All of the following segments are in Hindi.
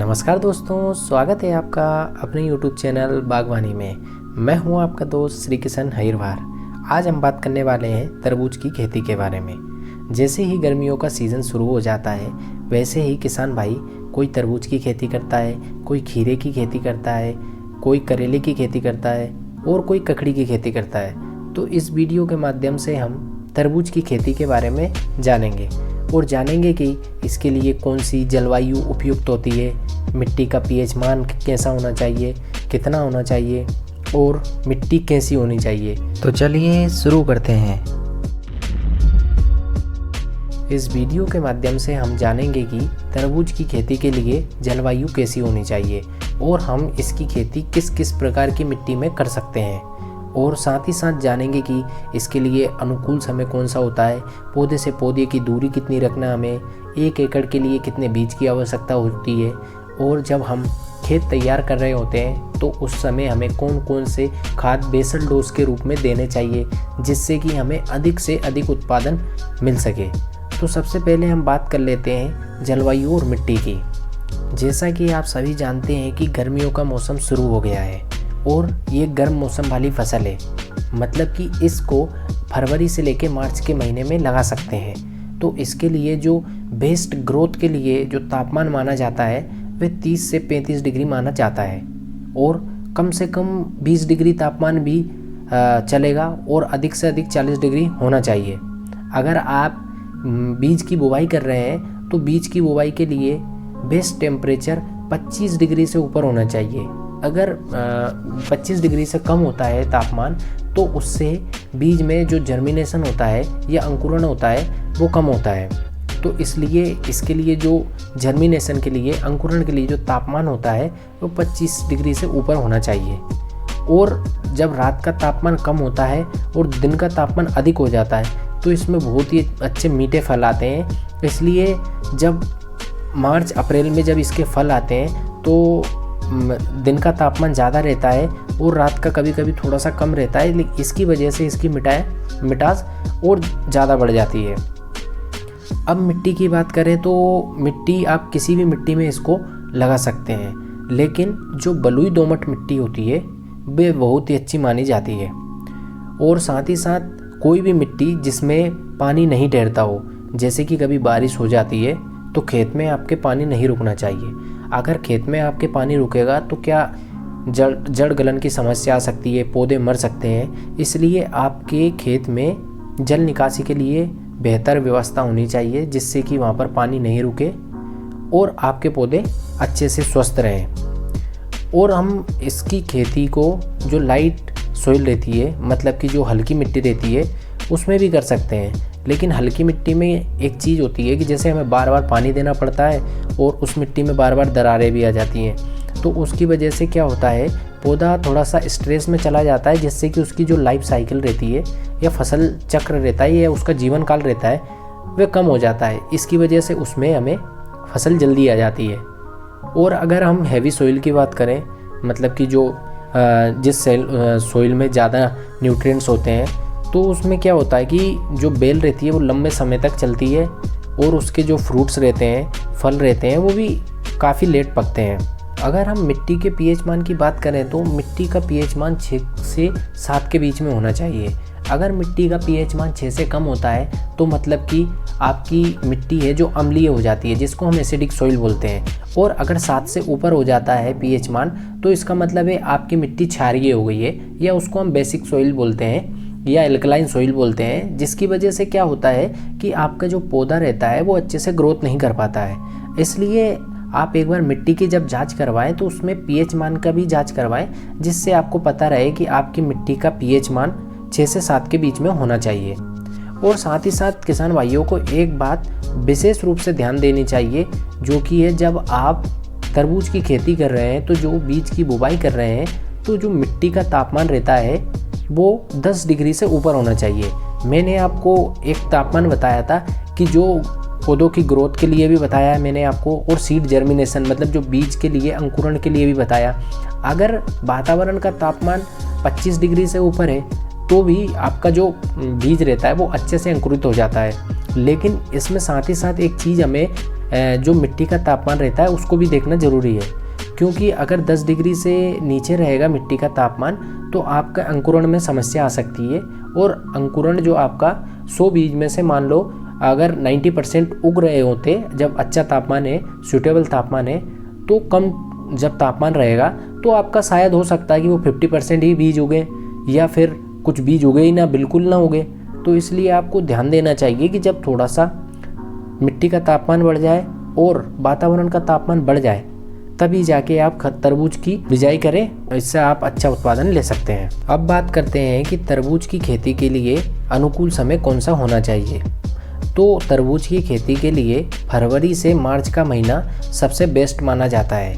नमस्कार दोस्तों, स्वागत है आपका अपने YouTube चैनल बागवानी में। मैं हूं आपका दोस्त श्री किशन हरिवार। आज हम बात करने वाले हैं तरबूज की खेती के बारे में। जैसे ही गर्मियों का सीज़न शुरू हो जाता है वैसे ही किसान भाई कोई तरबूज की खेती करता है, कोई खीरे की खेती करता है, कोई करेले की खेती करता है और कोई ककड़ी की खेती करता है। तो इस वीडियो के माध्यम से हम तरबूज की खेती के बारे में जानेंगे और जानेंगे कि इसके लिए कौन सी जलवायु उपयुक्त होती है, मिट्टी का पीएच मान कैसा होना चाहिए, कितना होना चाहिए और मिट्टी कैसी होनी चाहिए। तो चलिए शुरू करते हैं। इस वीडियो के माध्यम से हम जानेंगे कि तरबूज की खेती के लिए जलवायु कैसी होनी चाहिए और हम इसकी खेती किस किस प्रकार की मिट्टी में कर सकते हैं, और साथ ही साथ जानेंगे कि इसके लिए अनुकूल समय कौन सा होता है, पौधे से पौधे की दूरी कितनी रखना, हमें 1 एकड़ के लिए कितने बीज की आवश्यकता होती है, और जब हम खेत तैयार कर रहे होते हैं तो उस समय हमें कौन कौन से खाद बेसल डोज के रूप में देने चाहिए जिससे कि हमें अधिक से अधिक उत्पादन मिल सके। तो सबसे पहले हम बात कर लेते हैं जलवायु और मिट्टी की। जैसा कि आप सभी जानते हैं कि गर्मियों का मौसम शुरू हो गया है और ये गर्म मौसम वाली फसल है, मतलब कि इसको फरवरी से लेके मार्च के महीने में लगा सकते हैं। तो इसके लिए जो बेस्ट ग्रोथ के लिए जो तापमान माना जाता है वह 30 से 35 डिग्री माना जाता है, और कम से कम 20 डिग्री तापमान भी चलेगा और अधिक से अधिक 40 डिग्री होना चाहिए। अगर आप बीज की बुवाई कर रहे हैं तो बीज की बुवाई के लिए बेस्ट टेम्परेचर 25 डिग्री से ऊपर होना चाहिए। अगर 25 डिग्री से कम होता है तापमान तो उससे बीज में जो जर्मिनेशन होता है या अंकुरण होता है वो कम होता है। तो इसलिए इसके लिए जो जर्मिनेशन के लिए, अंकुरण के लिए जो तापमान होता है वो 25 डिग्री से ऊपर होना चाहिए। और जब रात का तापमान कम होता है और दिन का तापमान अधिक हो जाता है तो इसमें बहुत ही अच्छे मीठे फल आते हैं। इसलिए जब मार्च अप्रैल में जब इसके फल आते हैं तो दिन का तापमान ज़्यादा रहता है और रात का कभी कभी थोड़ा सा कम रहता है, लेकिन इसकी वजह से इसकी मिठास और ज़्यादा बढ़ जाती है। अब मिट्टी की बात करें तो मिट्टी आप किसी भी मिट्टी में इसको लगा सकते हैं, लेकिन जो बलुई दोमट मिट्टी होती है वे बहुत ही अच्छी मानी जाती है। और साथ ही साथ कोई भी मिट्टी जिसमें पानी नहीं ठहरता हो, जैसे कि कभी बारिश हो जाती है तो खेत में आपके पानी नहीं रुकना चाहिए। अगर खेत में आपके पानी रुकेगा तो क्या जड़ गलन की समस्या आ सकती है, पौधे मर सकते हैं। इसलिए आपके खेत में जल निकासी के लिए बेहतर व्यवस्था होनी चाहिए जिससे कि वहाँ पर पानी नहीं रुके और आपके पौधे अच्छे से स्वस्थ रहें। और हम इसकी खेती को जो लाइट सोइल रहती है, मतलब कि जो हल्की मिट्टी रहती है, उसमें भी कर सकते हैं। लेकिन हल्की मिट्टी में एक चीज़ होती है कि जैसे हमें बार बार पानी देना पड़ता है और उस मिट्टी में बार बार दरारें भी आ जाती हैं, तो उसकी वजह से क्या होता है, पौधा थोड़ा सा स्ट्रेस में चला जाता है जिससे कि उसकी जो लाइफ साइकिल रहती है या फसल चक्र रहता है या उसका जीवन काल रहता है वह कम हो जाता है। इसकी वजह से उसमें हमें फसल जल्दी आ जाती है। और अगर हम हैवी सोइल की बात करें, मतलब कि जो जिस सोइल में ज़्यादा न्यूट्रिएंट्स होते हैं, तो उसमें क्या होता है कि जो बेल रहती है वो लंबे समय तक चलती है और उसके जो फ्रूट्स रहते हैं, फल रहते हैं, वो भी काफ़ी लेट पकते हैं। अगर हम मिट्टी के पीएच मान की बात करें तो मिट्टी का पीएच मान 6 से 7 के बीच में होना चाहिए। अगर मिट्टी का पीएच मान 6 से कम होता है तो मतलब कि आपकी मिट्टी है जो अम्लीय हो जाती है, जिसको हम एसिडिक सॉइल बोलते हैं। और अगर 7 से ऊपर हो जाता है पीएच मान तो इसका मतलब है आपकी मिट्टी क्षारीय हो गई है, या उसको हम बेसिक सॉइल बोलते हैं या एल्कलाइन सॉइल बोलते हैं। जिसकी वजह से क्या होता है कि आपका जो पौधा रहता है वो अच्छे से ग्रोथ नहीं कर पाता है। इसलिए आप एक बार मिट्टी की जब जांच करवाएं तो उसमें पीएच मान का भी जांच करवाएं, जिससे आपको पता रहे कि आपकी मिट्टी का पीएच मान 6 से 7 के बीच में होना चाहिए। और साथ ही साथ किसान भाइयों को एक बात विशेष रूप से ध्यान देनी चाहिए, जो कि है जब आप तरबूज की खेती कर रहे हैं तो जो बीज की बुवाई कर रहे हैं तो जो मिट्टी का तापमान रहता है वो 10 डिग्री से ऊपर होना चाहिए। मैंने आपको एक तापमान बताया था कि जो पौधों की ग्रोथ के लिए भी बताया है मैंने आपको, और सीड जर्मिनेशन मतलब जो बीज के लिए, अंकुरण के लिए भी बताया। अगर वातावरण का तापमान 25 डिग्री से ऊपर है तो भी आपका जो बीज रहता है वो अच्छे से अंकुरित हो जाता है। लेकिन इसमें साथ ही साथ एक चीज़ हमें जो मिट्टी का तापमान रहता है उसको भी देखना ज़रूरी है, क्योंकि अगर 10 डिग्री से नीचे रहेगा मिट्टी का तापमान तो आपका अंकुरण में समस्या आ सकती है। और अंकुरण जो आपका 100 बीज में से मान लो अगर 90% उग रहे होते, जब अच्छा तापमान है, सूटेबल तापमान है, तो कम जब तापमान रहेगा तो आपका शायद हो सकता है कि वो 50% ही बीज उगे, या फिर कुछ बीज उगे ही ना, बिल्कुल ना उगे। तो इसलिए आपको ध्यान देना चाहिए कि जब थोड़ा सा मिट्टी का तापमान बढ़ जाए और वातावरण का तापमान बढ़ जाए तभी जाके आप तरबूज की बिजाई करें, इससे आप अच्छा उत्पादन ले सकते हैं। अब बात करते हैं कि तरबूज की खेती के लिए अनुकूल समय कौन सा होना चाहिए। तो तरबूज की खेती के लिए फरवरी से मार्च का महीना सबसे बेस्ट माना जाता है।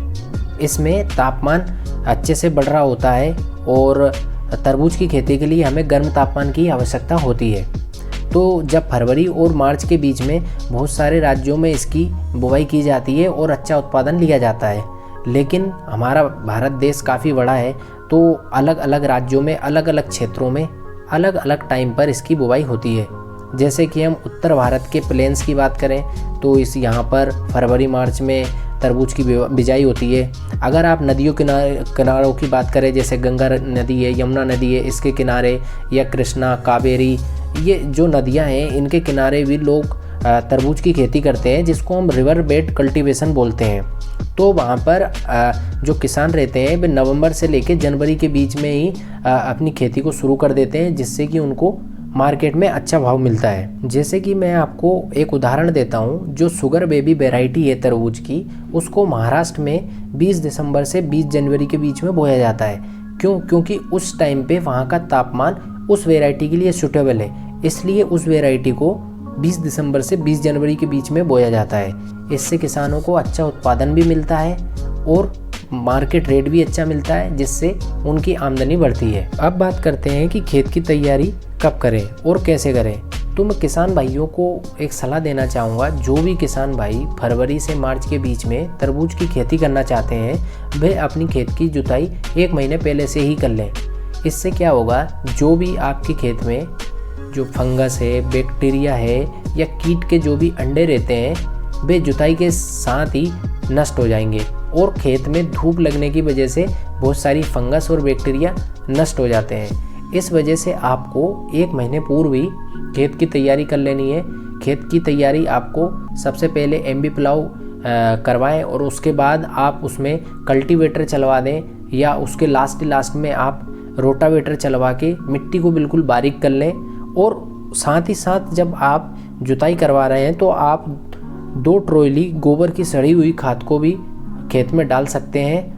इसमें तापमान अच्छे से बढ़ रहा होता है और तरबूज की खेती के लिए हमें गर्म तापमान की आवश्यकता होती है। तो जब फरवरी और मार्च के बीच में बहुत सारे राज्यों में इसकी बुवाई की जाती है और अच्छा उत्पादन लिया जाता है, लेकिन हमारा भारत देश काफ़ी बड़ा है, तो अलग अलग राज्यों में अलग अलग क्षेत्रों में अलग अलग टाइम पर इसकी बुवाई होती है। जैसे कि हम उत्तर भारत के प्लेन्स की बात करें तो यहाँ पर फरवरी मार्च में तरबूज की बिजाई होती है। अगर आप नदियों किनारों की बात करें, जैसे गंगा नदी है, यमुना नदी है, इसके किनारे, या कृष्णा, कावेरी, ये जो नदियां हैं इनके किनारे भी लोग तरबूज की खेती करते हैं, जिसको हम रिवर बेड कल्टीवेशन बोलते हैं। तो वहाँ पर जो किसान रहते हैं वे नवंबर से लेकर जनवरी के बीच में ही अपनी खेती को शुरू कर देते हैं, जिससे कि उनको मार्केट में अच्छा भाव मिलता है। जैसे कि मैं आपको एक उदाहरण देता हूँ, जो शुगर बेबी वैरायटी है तरबूज की, उसको महाराष्ट्र में 20 दिसंबर से 20 जनवरी के बीच में बोया जाता है। क्योंकि उस टाइम पे वहाँ का तापमान उस वैरायटी के लिए सूटेबल है, इसलिए उस वैरायटी को 20 दिसंबर से 20 जनवरी के बीच में बोया जाता है। इससे किसानों को अच्छा उत्पादन भी मिलता है और मार्केट रेट भी अच्छा मिलता है, जिससे उनकी आमदनी बढ़ती है। अब बात करते हैं कि खेत की तैयारी कब करें और कैसे करें। तो मैं किसान भाइयों को एक सलाह देना चाहूँगा, जो भी किसान भाई फरवरी से मार्च के बीच में तरबूज की खेती करना चाहते हैं वे अपनी खेत की जुताई 1 महीने पहले से ही कर लें। इससे क्या होगा, जो भी आपके खेत में जो फंगस है, बैक्टीरिया है या कीट के जो भी अंडे रहते हैं वे जुताई के साथ ही नष्ट हो जाएंगे। और खेत में धूप लगने की वजह से बहुत सारी फंगस और बैक्टीरिया नष्ट हो जाते हैं। इस वजह से आपको 1 महीने पूर्व ही खेत की तैयारी कर लेनी है। खेत की तैयारी आपको सबसे पहले एमबी प्लाऊ करवाएं और उसके बाद आप उसमें कल्टीवेटर चलवा दें, या उसके लास्ट में आप रोटावेटर चलवा के मिट्टी को बिल्कुल बारीक कर लें। और साथ ही साथ जब आप जुताई करवा रहे हैं तो आप 2 ट्रॉली गोबर की सड़ी हुई खाद को भी खेत में डाल सकते हैं।